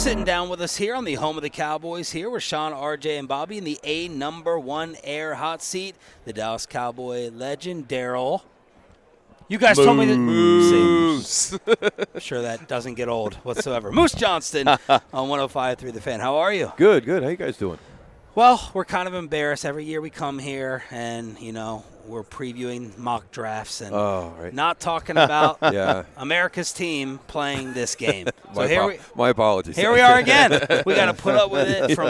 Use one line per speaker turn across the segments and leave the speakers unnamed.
Sitting down with us here on the home of the Cowboys here with Shan, RJ, and Bobby in the #1 air hot seat, the Dallas Cowboy legend, Daryl. You guys told me that Moose. I'm sure that doesn't get old whatsoever. Moose Johnston on 105.3 The Fan. How are you?
Good. How you guys doing?
Well, we're kind of embarrassed. Every year we come here and, we're previewing mock drafts and not talking about America's team playing this game. So
my apologies.
Here we are again. We got to put up with it from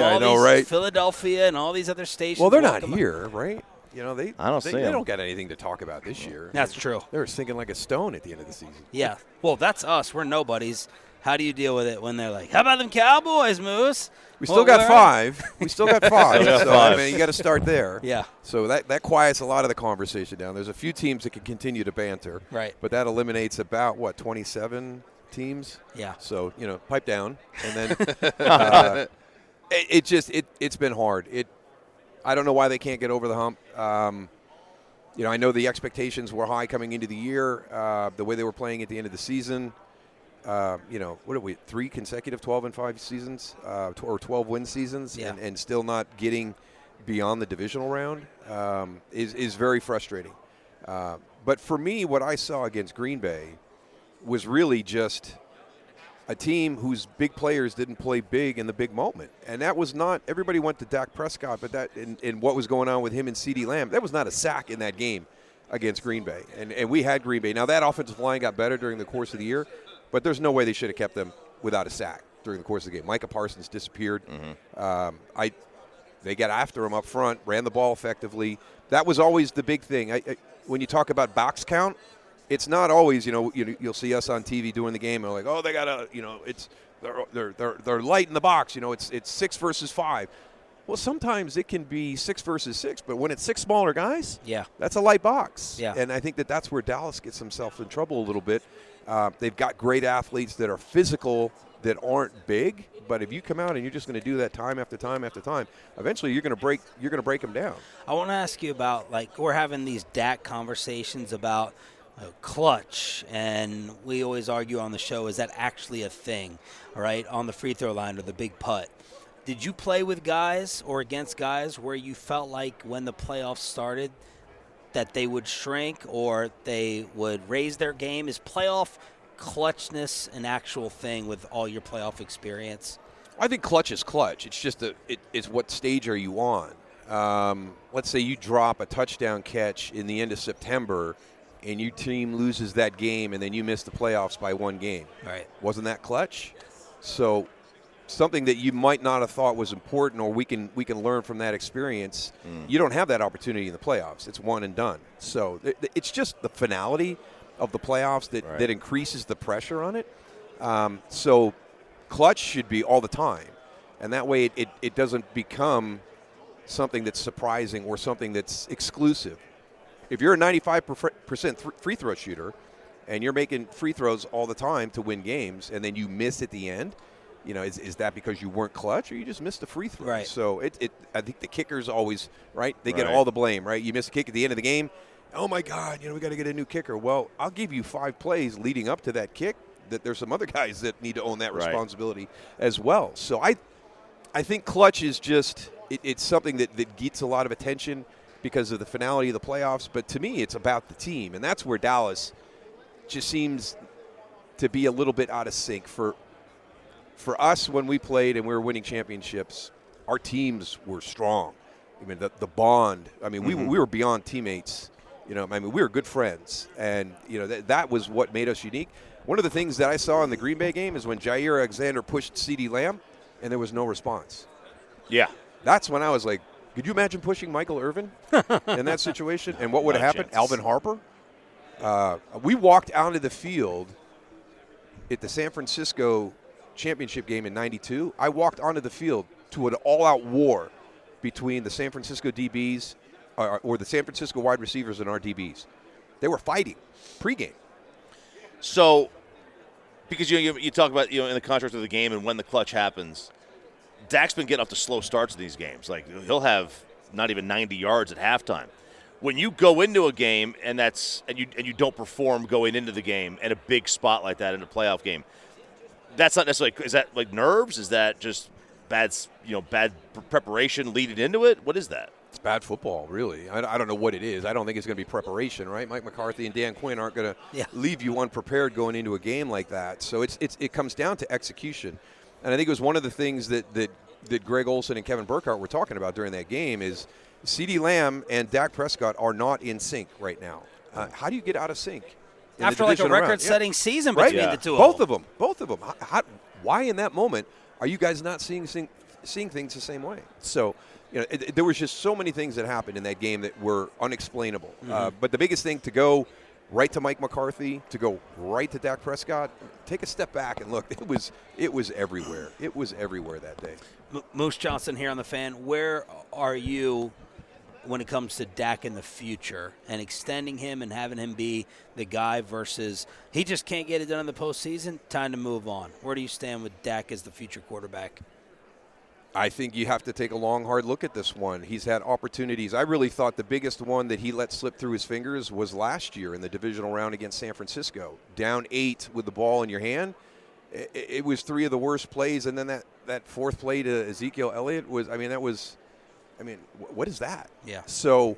Philadelphia and all these other stations.
Well, they're not here, right? They
they
don't got anything to talk about this year.
That's true.
They were sinking like a stone at the end of the season.
Yeah. Well, that's us. We're nobodies. How do you deal with it when they're like, how about them Cowboys, Moose?
We still got five. So, I mean, you got to start there.
Yeah.
So that quiets a lot of the conversation down. There's a few teams that can continue to banter.
Right.
But that eliminates about, 27 teams?
Yeah. So,
pipe down. And then it's been hard. I don't know why they can't get over the hump. I know the expectations were high coming into the year, the way they were playing at the end of the season. What are we, 3 consecutive 12-5 seasons, or 12-win seasons, and still not getting beyond the divisional round is very frustrating. But for me, what I saw against Green Bay was really just a team whose big players didn't play big in the big moment. And that was not – everybody went to Dak Prescott, but that in what was going on with him and CeeDee Lamb, that was not a sack in that game against Green Bay. And we had Green Bay. Now, that offensive line got better during the course of the year, but there's no way they should have kept them without a sack during the course of the game. Micah Parsons disappeared. Mm-hmm. They got after him up front, ran the ball effectively. That was always the big thing. When you talk about box count, it's not always, you'll see us on TV doing the game and we're like, they got to, they're light in the box. It's 6 versus 5. Well, sometimes it can be 6 versus 6, but when it's 6 smaller guys, that's a light box.
Yeah.
And I think that's where Dallas gets himself in trouble a little bit. They've got great athletes that are physical, that aren't big, but if you come out and you're just going to do that time after time after time, eventually you're going to break them down.
I want to ask you about, we're having these Dak conversations about clutch, and we always argue on the show, is that actually a thing, all right, on the free throw line or the big putt? Did you play with guys or against guys where you felt like when the playoffs started that they would shrink or they would raise their game? Is playoff clutchness an actual thing with all your playoff experience?
I think clutch is clutch. It's just it's what stage are you on? Let's say you drop a touchdown catch in the end of September and your team loses that game and then you miss the playoffs by 1 game.
Right.
Wasn't that clutch? So something that you might not have thought was important, or we can learn from that experience. You don't have that opportunity in the playoffs. It's one and done. So it's just the finality of the playoffs that increases the pressure on it. So clutch should be all the time, and that way it doesn't become something that's surprising or something that's exclusive. If you're a 95% free throw shooter and you're making free throws all the time to win games, and then you miss at the end, is that because you weren't clutch or you just missed a free throw?
Right.
So I think the kicker's always, right? They get all the blame, right? You miss a kick at the end of the game. Oh, my God, we got to get a new kicker. Well, I'll give you 5 plays leading up to that kick that there's some other guys that need to own that responsibility as well. So I think clutch is just it's something that gets a lot of attention because of the finality of the playoffs. But to me, it's about the team, and that's where Dallas just seems to be a little bit out of sync. For us, when we played and we were winning championships, our teams were strong. I mean, the bond. I mean, we were beyond teammates. We were good friends, and that was what made us unique. One of the things that I saw in the Green Bay game is when Jair Alexander pushed CeeDee Lamb, and there was no response.
Yeah,
that's when I was like, could you imagine pushing Michael Irvin in that situation? And what would have happened? Alvin Harper. We walked out of the field at the San Francisco championship game in '92. I walked onto the field to an all-out war between the San Francisco DBs or the San Francisco wide receivers and our DBs. They were fighting pregame.
So, because you talk about in the contrast of the game and when the clutch happens, Dak's been getting off to slow starts in these games. Like he'll have not even 90 yards at halftime. When you go into a game and you don't perform going into the game and a big spot like that in a playoff game, That's not necessarily. Is that like nerves? Is that just bad preparation leading into it? What is that?
It's bad football, really. I don't know what it is. I don't think it's going to be preparation, right? Mike McCarthy and Dan Quinn aren't going to leave you unprepared going into a game like that. So it comes down to execution. And I think it was one of the things that Greg Olsen and Kevin Burkhardt were talking about during that game is CeeDee Lamb and Dak Prescott are not in sync right now. How do you get out of sync?
After like a record-setting season
right?
between the two
Both
of them.
Both of them. Why in that moment are you guys not seeing things the same way? So, there was just so many things that happened in that game that were unexplainable. But the biggest thing, to go right to Mike McCarthy, to go right to Dak Prescott, take a step back and look. It was everywhere. It was everywhere that day.
Moose Johnston here on The Fan. Where are you when it comes to Dak in the future and extending him and having him be the guy versus he just can't get it done in the postseason? Time to move on. Where do you stand with Dak as the future quarterback?
I think you have to take a long, hard look at this one. He's had opportunities. I really thought the biggest one that he let slip through his fingers was last year in the divisional round against San Francisco. Down 8 with the ball in your hand. It was 3 of the worst plays, and then that fourth play to Ezekiel Elliott was, what is that?
Yeah.
So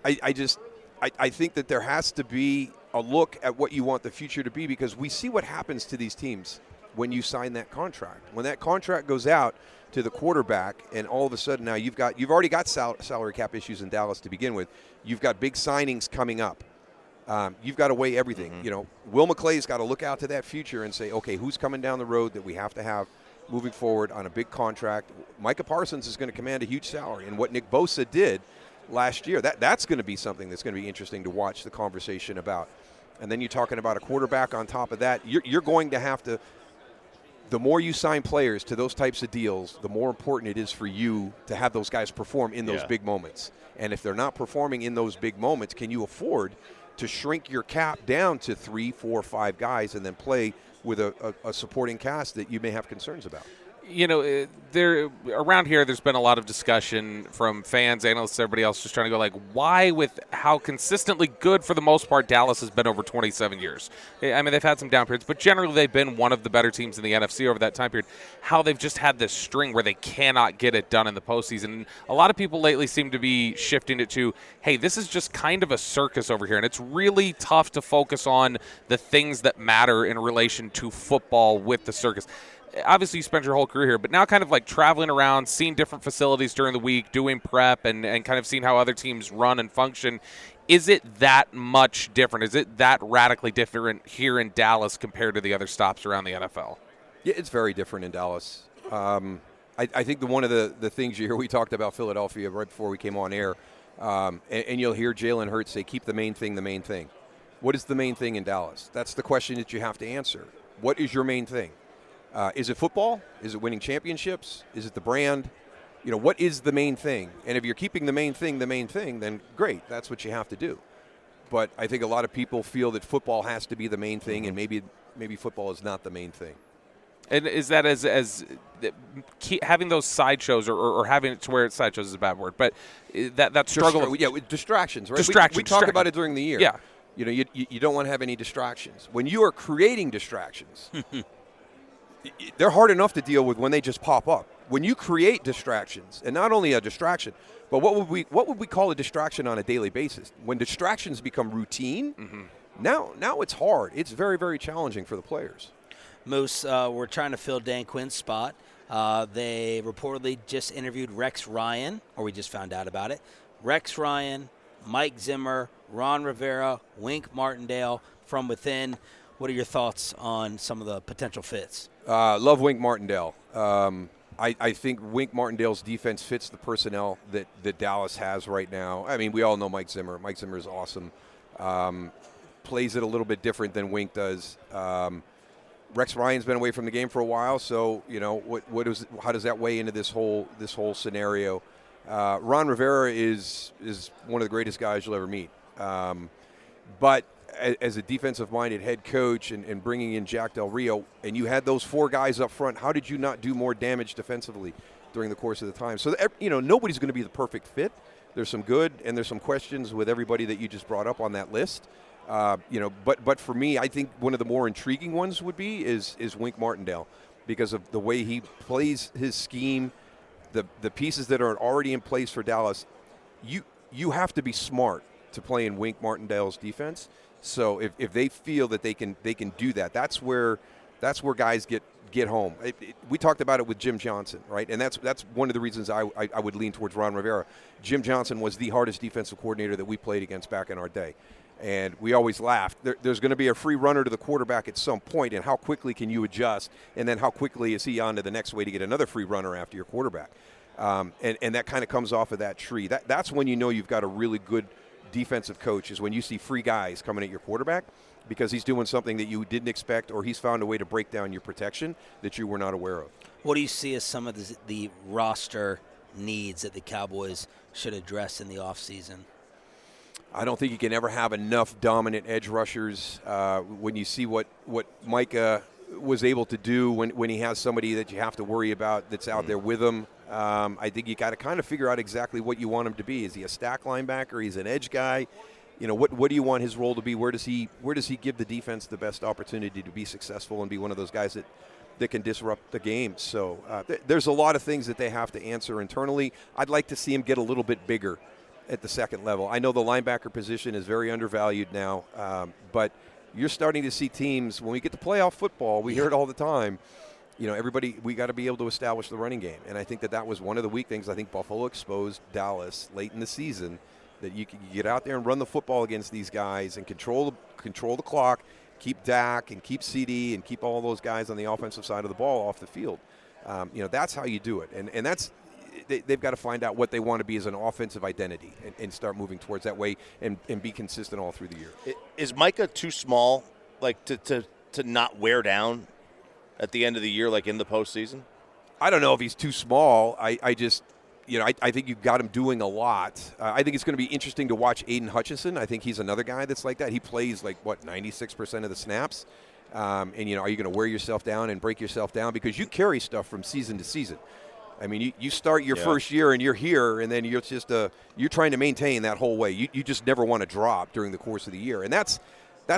I think that there has to be a look at what you want the future to be, because we see what happens to these teams when you sign that contract. When that contract goes out to the quarterback, and all of a sudden now you've already got salary cap issues in Dallas to begin with. You've got big signings coming up. You've got to weigh everything. Will McClay's got to look out to that future and say, okay, who's coming down the road that we have to have moving forward on a big contract? Micah Parsons is going to command a huge salary, and what Nick Bosa did last year, that's going to be something that's going to be interesting to watch the conversation about. And then you're talking about a quarterback on top of that. You're going to have to. The more you sign players to those types of deals, the more important it is for you to have those guys perform in those big moments. And if they're not performing in those big moments, can you afford to shrink your cap down to 3, 4, 5 guys and then play with a supporting cast that you may have concerns about?
There around here, there's been a lot of discussion from fans, analysts, everybody else, just trying to go like, why, with how consistently good for the most part Dallas has been over 27 years. I mean, they've had some down periods, but generally they've been one of the better teams in the NFC over that time period. How they've just had this string where they cannot get it done in the postseason. And a lot of people lately seem to be shifting it to, hey, this is just kind of a circus over here, and it's really tough to focus on the things that matter in relation to football with the circus. Obviously, you spent your whole career here, but now kind of like traveling around, seeing different facilities during the week, doing prep, and kind of seeing how other teams run and function. Is it that much different? Is it that radically different here in Dallas compared to the other stops around the NFL?
Yeah, it's very different in Dallas. I think one of the things you hear, we talked about Philadelphia right before we came on air, and you'll hear Jalen Hurts say, keep the main thing the main thing. What is the main thing in Dallas? That's the question that you have to answer. What is your main thing? Is it football? Is it winning championships? Is it the brand? What is the main thing? And if you're keeping the main thing, then great. That's what you have to do. But I think a lot of people feel that football has to be the main thing, and maybe football is not the main thing.
And is that as having those sideshows or having it to where it's sideshows is a bad word, but that struggle?
With distractions, right?
Distractions.
We talk about it during the year.
Yeah.
You don't want to have any distractions. When you are creating distractions, they're hard enough to deal with when they just pop up. When you create distractions, and not only a distraction, but what would we call a distraction on a daily basis? When distractions become routine, now it's hard. It's very, very challenging for the players.
Moose, we're trying to fill Dan Quinn's spot. They reportedly just interviewed Rex Ryan, or we just found out about it. Rex Ryan, Mike Zimmer, Ron Rivera, Wink Martindale from within. What are your thoughts on some of the potential fits?
Love Wink Martindale. I think Wink Martindale's defense fits the personnel that Dallas has right now. I mean, we all know Mike Zimmer. Mike Zimmer is awesome. Plays it a little bit different than Wink does. Rex Ryan's been away from the game for a while, so how does that weigh into this whole scenario? Ron Rivera is one of the greatest guys you'll ever meet. But as a defensive-minded head coach and bringing in Jack Del Rio, and you had those 4 guys up front, how did you not do more damage defensively during the course of the time? So, nobody's going to be the perfect fit. There's some good and there's some questions with everybody that you just brought up on that list. But for me, I think one of the more intriguing ones would be is Wink Martindale, because of the way he plays his scheme, the pieces that are already in place for Dallas. You have to be smart to play in Wink Martindale's defense. So if they feel that they can do that, that's where guys get home. We talked about it with Jim Johnston, right? And that's one of the reasons I would lean towards Ron Rivera. Jim Johnston was the hardest defensive coordinator that we played against back in our day. And we always laughed. There's going to be a free runner to the quarterback at some point, and how quickly can you adjust? And then how quickly is he on to the next way to get another free runner after your quarterback? And that kind of comes off of that tree. That's when you know you've got a really good defensive coach, is when you see free guys coming at your quarterback because he's doing something that you didn't expect, or he's found a way to break down your protection that you were not aware of.
What do you see as some of the roster needs that the Cowboys should address in the offseason?
I don't think you can ever have enough dominant edge rushers. When you see what Micah was able to do when he has somebody that you have to worry about that's out there with him, I think you got to kind of figure out exactly what you want him to be. Is he a stack linebacker? He's an edge guy. What do you want his role to be? Where does he give the defense the best opportunity to be successful and be one of those guys that can disrupt the game? So there's a lot of things that they have to answer internally. I'd like to see him get a little bit bigger at the second level. I know the linebacker position is very undervalued now, but you're starting to see teams, when we get to playoff football, we hear it all the time, we got to be able to establish the running game. And I think that was one of the weak things. I think Buffalo exposed Dallas late in the season, that you can get out there and run the football against these guys and control the clock, keep Dak and keep CD and keep all those guys on the offensive side of the ball off the field. That's how you do it. And that's – they've got to find out what they want to be as an offensive identity and start moving towards that way and be consistent all through the year.
Is Micah too small, like to not wear down at the end of the year, like in the postseason?
I don't know if he's too small. I just, I think you've got him doing a lot. I think it's going to be interesting to watch Aiden Hutchinson. I think he's another guy that's like that. He plays 96% of the snaps. Are you going to wear yourself down and break yourself down? Because you carry stuff from season to season. I mean, you start your first year and you're here, and then you're just you're trying to maintain that whole way. You just never want to drop during the course of the year, and that's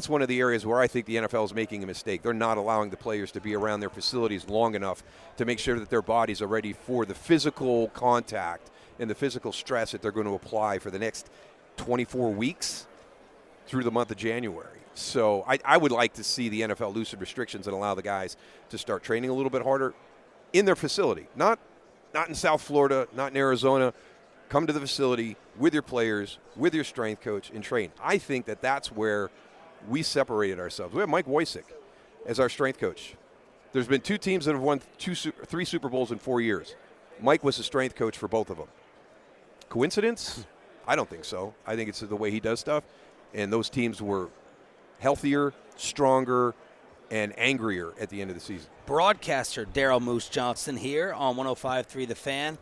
one of the areas where I think the NFL is making a mistake. They're not allowing the players to be around their facilities long enough to make sure that their bodies are ready for the physical contact and the physical stress that they're going to apply for the next 24 weeks through the month of January. So I would like to see the NFL loosen restrictions and allow the guys to start training a little bit harder in their facility, not in South Florida, not in Arizona. Come to the facility with your players, with your strength coach, and train. I think that's where we separated ourselves. We have Mike Wojcik as our strength coach. There's been two teams that have won 3 Super Bowls in 4 years. Mike was the strength coach for both of them. Coincidence? I don't think so. I think it's the way he does stuff. And those teams were healthier, stronger, and angrier at the end of the season.
Broadcaster Daryl Moose Johnston here on 105.3 The Fan.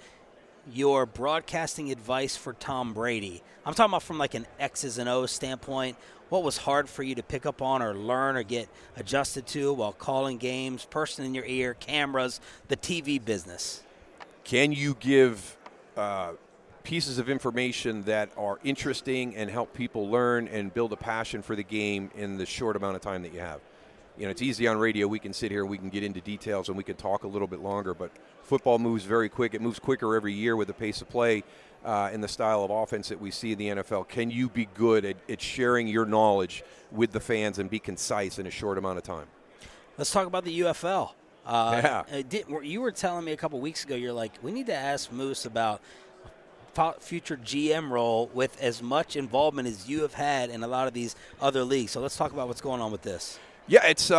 Your broadcasting advice for Tom Brady. I'm talking about from an X's and O's standpoint. What was hard for you to pick up on or learn or get adjusted to while calling games, person in your ear, cameras, the TV business?
Can you give pieces of information that are interesting and help people learn and build a passion for the game in the short amount of time that you have? It's easy on radio. We can sit here, we can get into details, and we can talk a little bit longer. But football moves very quick. It moves quicker every year with the pace of play and the style of offense that we see in the NFL. Can you be good at sharing your knowledge with the fans and be concise in a short amount of time?
Let's talk about the UFL. You were telling me a couple weeks ago, you're like, we need to ask Moose about future GM role with as much involvement as you have had in a lot of these other leagues. So let's talk about what's going on with this.
Yeah, it's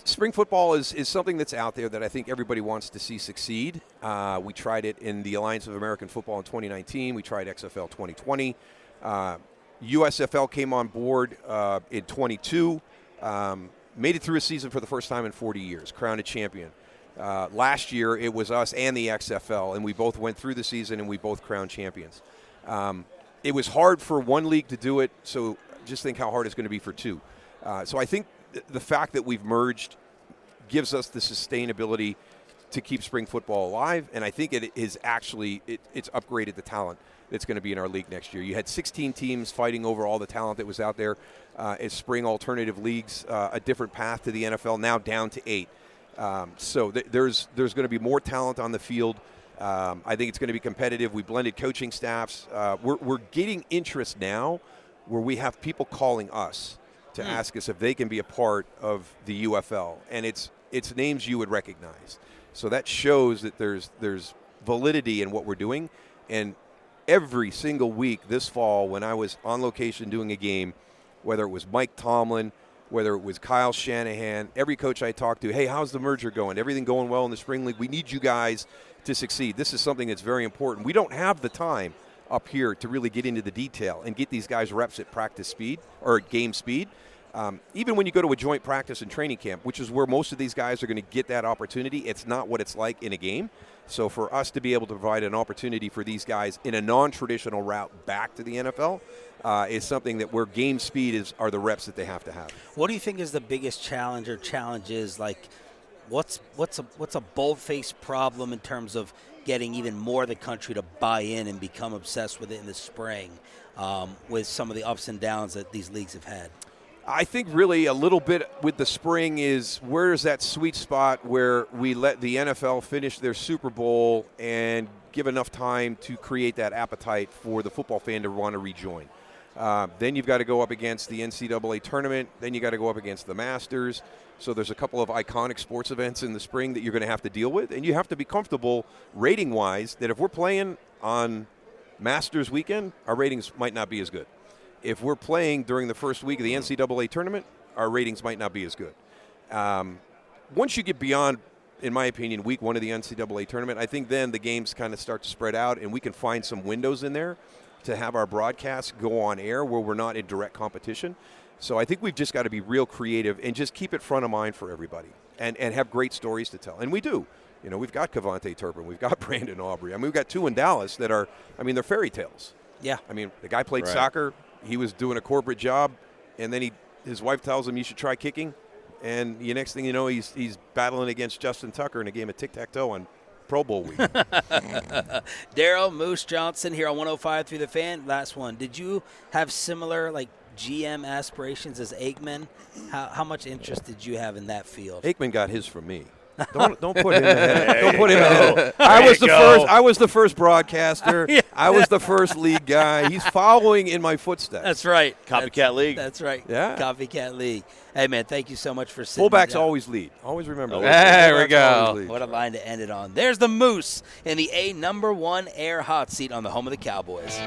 spring football is something that's out there that I think everybody wants to see succeed. We tried it in the Alliance of American Football in 2019. We tried XFL 2020. USFL came on board in 22. Made it through a season for the first time in 40 years, crowned a champion. Last year, it was us and the XFL, and we both went through the season, and we both crowned champions. It was hard for one league to do it, so just think how hard it's going to be for two. So I think the fact that we've merged gives us the sustainability to keep spring football alive, and I think it is actually it's upgraded the talent that's going to be in our league next year. You had 16 teams fighting over all the talent that was out there as spring alternative leagues, a different path to the NFL, now down to 8. So there's going to be more talent on the field. I think it's going to be competitive. We blended coaching staffs. We're getting interest now where we have people calling us to ask us if they can be a part of the UFL, and it's names you would recognize. So that shows that there's validity in what we're doing. And every single week this fall when I was on location doing a game, whether it was Mike Tomlin, whether it was Kyle Shanahan, every coach I talked to, hey, how's the merger going? Everything going well in the spring league? We need you guys to succeed. This is something that's very important. We don't have the time up here to really get into the detail and get these guys reps at practice speed or at game speed. Even when you go to a joint practice and training camp, which is where most of these guys are going to get that opportunity, it's not what it's like in a game. So for us to be able to provide an opportunity for these guys in a non-traditional route back to the NFL is something that where game speed are the reps that they have to have.
What do you think is the biggest challenge or challenges? Like, what's a bold-faced problem in terms of getting even more of the country to buy in and become obsessed with it in the spring with some of the ups and downs that these leagues have had?
I think really a little bit with the spring is where is that sweet spot where we let the NFL finish their Super Bowl and give enough time to create that appetite for the football fan to want to rejoin. Then you've got to go up against the NCAA tournament. Then you got to go up against the Masters. So there's a couple of iconic sports events in the spring that you're going to have to deal with. And you have to be comfortable rating-wise that if we're playing on Masters weekend, our ratings might not be as good. If we're playing during the first week of the NCAA tournament, our ratings might not be as good. Once you get beyond, in my opinion, week 1 of the NCAA tournament, I think then the games kind of start to spread out and we can find some windows in there to have our broadcasts go on air where we're not in direct competition. So I think we've just got to be real creative and just keep it front of mind for everybody and have great stories to tell. And we do. You know, we've got Cavante Turpin. We've got Brandon Aubrey. I mean, we've got 2 in Dallas that are, I mean, they're fairy tales.
Yeah.
I mean, the guy played soccer. He was doing a corporate job, and then his wife tells him you should try kicking, and the next thing you know, he's battling against Justin Tucker in a game of tic-tac-toe on Pro Bowl week.
Daryl, Moose, Johnston here on 105 through the Fan. Last one. Did you have similar GM aspirations as Aikman? How much interest did you have in that field?
Aikman got his from me. Don't put him ahead. Don't put him ahead. I was the first broadcaster.
Yeah.
I was the first league guy. He's following in my footsteps.
That's right.
Copycat league.
That's right.
Yeah.
Copycat league. Hey, man, thank you so much for sitting
Fullbacks
down.
always lead. Always remember that.
There we
Fullbacks
go.
always lead.
What a line to end it on. There's the Moose in the number 1 air hot seat on the home of the Cowboys.